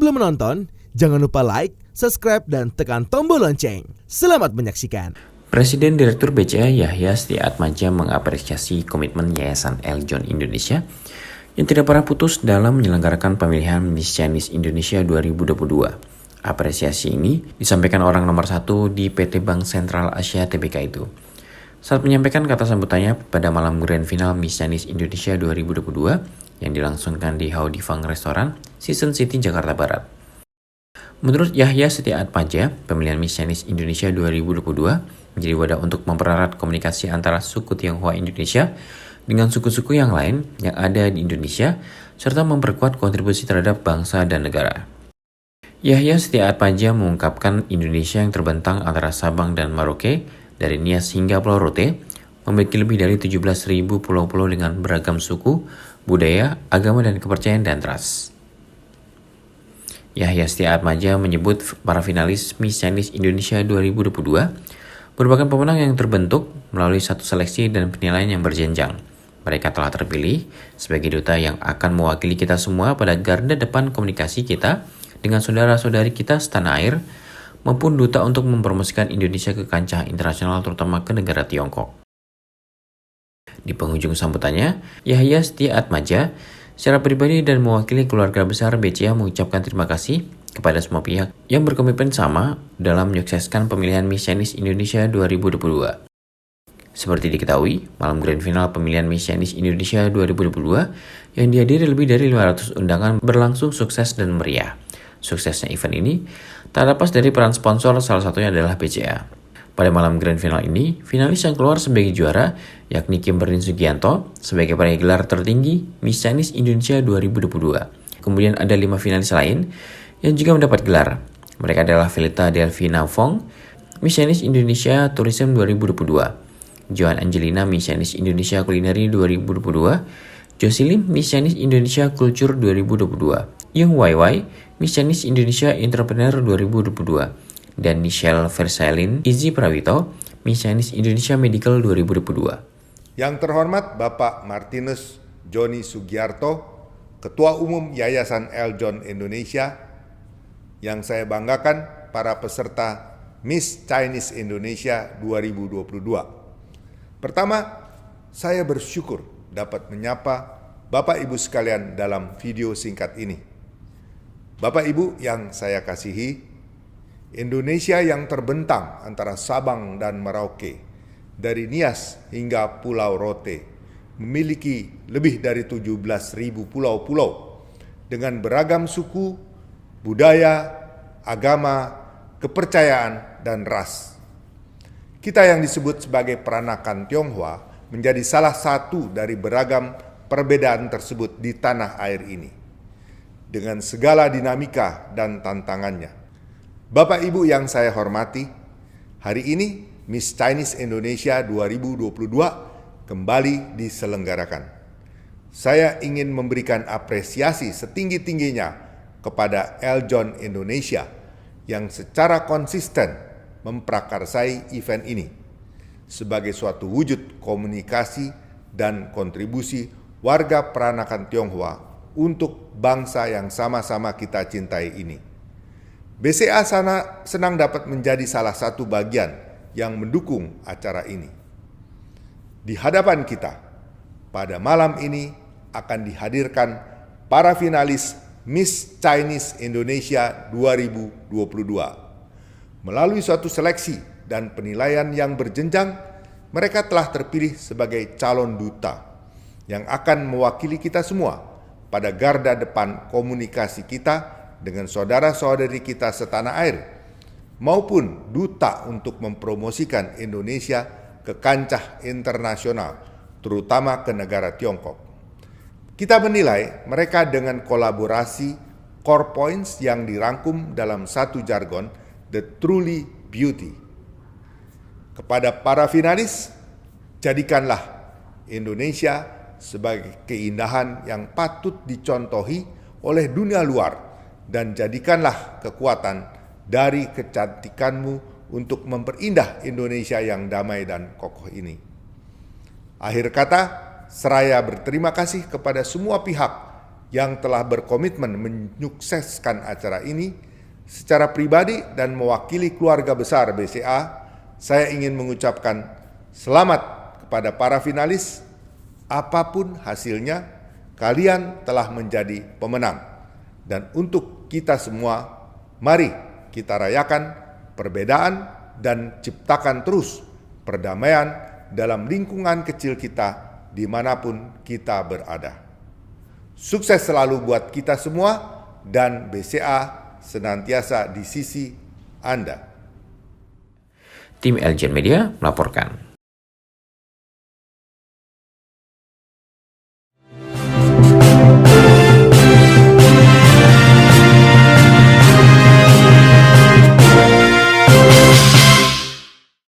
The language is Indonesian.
Sebelum menonton, jangan lupa like, subscribe, dan tekan tombol lonceng. Selamat menyaksikan. Presiden Direktur BCA Yahya Setiatmaja mengapresiasi komitmen Yayasan Eljon Indonesia yang tidak pernah putus dalam menyelenggarakan pemilihan Miss Chinese Indonesia 2022. Apresiasi ini disampaikan orang nomor 1 di PT Bank Sentral Asia Tbk itu. Saat menyampaikan kata sambutannya pada malam grand final Miss Chinese Indonesia 2022 yang dilangsungkan di Howdy Fang Restaurant, Season City, Jakarta Barat. Menurut Yahya Setiatmaja, pemilihan Miss Chinese Indonesia 2022 menjadi wadah untuk mempererat komunikasi antara suku Tionghoa Indonesia dengan suku-suku yang lain yang ada di Indonesia, serta memperkuat kontribusi terhadap bangsa dan negara. Yahya Setiatmaja mengungkapkan Indonesia yang terbentang antara Sabang dan Merauke, dari Nias hingga Pulau Rote, memiliki lebih dari 17.000 pulau-pulau dengan beragam suku, budaya, agama, dan kepercayaan dan ras. Yahya Setiatmaja menyebut para finalis Miss Chinese Indonesia 2022 merupakan pemenang yang terbentuk melalui satu seleksi dan penilaian yang berjenjang. Mereka telah terpilih sebagai duta yang akan mewakili kita semua pada garda depan komunikasi kita dengan saudara-saudari kita setanah air, maupun duta untuk mempromosikan Indonesia ke kancah internasional terutama ke negara Tiongkok. Di penghujung sambutannya, Yahya Setiatmaja secara pribadi dan mewakili keluarga besar BCA mengucapkan terima kasih kepada semua pihak yang berkomitmen sama dalam menyukseskan pemilihan Miss Chinese Indonesia 2022. Seperti diketahui, malam grand final pemilihan Miss Chinese Indonesia 2022 yang dihadiri lebih dari 500 undangan berlangsung sukses dan meriah. Suksesnya event ini tak lepas dari peran sponsor, salah satunya adalah BCA. Pada malam grand final ini, finalis yang keluar sebagai juara yakni Kimberlyn Sugianto sebagai peraih gelar tertinggi Miss Chinese Indonesia 2022. Kemudian ada 5 finalis lain yang juga mendapat gelar. Mereka adalah Velita Delvina Fong, Miss Chinese Indonesia Tourism 2022. Joan Angelina, Miss Chinese Indonesia Culinary 2022. Jocelyn, Miss Chinese Indonesia Culture 2022. Yung YY, Miss Chinese Indonesia Entrepreneur 2022. Dan Michelle Versailin Izzy Prawito, Miss Chinese Indonesia Medical 2022. Yang terhormat Bapak Martinus Joni Sugiarto, Ketua Umum Yayasan Eljon Indonesia. Yang saya banggakan para peserta Miss Chinese Indonesia 2022. Pertama, saya bersyukur dapat menyapa Bapak Ibu sekalian dalam video singkat ini. Bapak Ibu yang saya kasihi, Indonesia yang terbentang antara Sabang dan Merauke, dari Nias hingga Pulau Rote, memiliki lebih dari 17.000 pulau-pulau dengan beragam suku, budaya, agama, kepercayaan, dan ras. Kita yang disebut sebagai peranakan Tionghoa menjadi salah satu dari beragam perbedaan tersebut di tanah air ini, dengan segala dinamika dan tantangannya. Bapak Ibu yang saya hormati, hari ini Miss Chinese Indonesia 2022 kembali diselenggarakan. Saya ingin memberikan apresiasi setinggi-tingginya kepada Eljon Indonesia yang secara konsisten memprakarsai event ini sebagai suatu wujud komunikasi dan kontribusi warga peranakan Tionghoa untuk bangsa yang sama-sama kita cintai ini. BCA senang dapat menjadi salah satu bagian yang mendukung acara ini. Di hadapan kita, pada malam ini akan dihadirkan para finalis Miss Chinese Indonesia 2022. Melalui suatu seleksi dan penilaian yang berjenjang, mereka telah terpilih sebagai calon duta yang akan mewakili kita semua pada garda depan komunikasi kita dengan saudara-saudari kita setanah air, maupun duta untuk mempromosikan Indonesia ke kancah internasional, terutama ke negara Tiongkok. Kita menilai mereka dengan kolaborasi core points yang dirangkum dalam satu jargon, The Truly Beauty. Kepada para finalis, jadikanlah Indonesia sebagai keindahan yang patut dicontohi oleh dunia luar, dan jadikanlah kekuatan dari kecantikanmu untuk memperindah Indonesia yang damai dan kokoh ini. Akhir kata, seraya berterima kasih kepada semua pihak yang telah berkomitmen menyukseskan acara ini. Secara pribadi dan mewakili keluarga besar BCA, saya ingin mengucapkan selamat kepada para finalis. Apapun hasilnya, kalian telah menjadi pemenang. Dan untuk kita semua, mari kita rayakan perbedaan dan ciptakan terus perdamaian dalam lingkungan kecil kita dimanapun kita berada. Sukses selalu buat kita semua dan BCA senantiasa di sisi Anda. Tim Elgen Media melaporkan.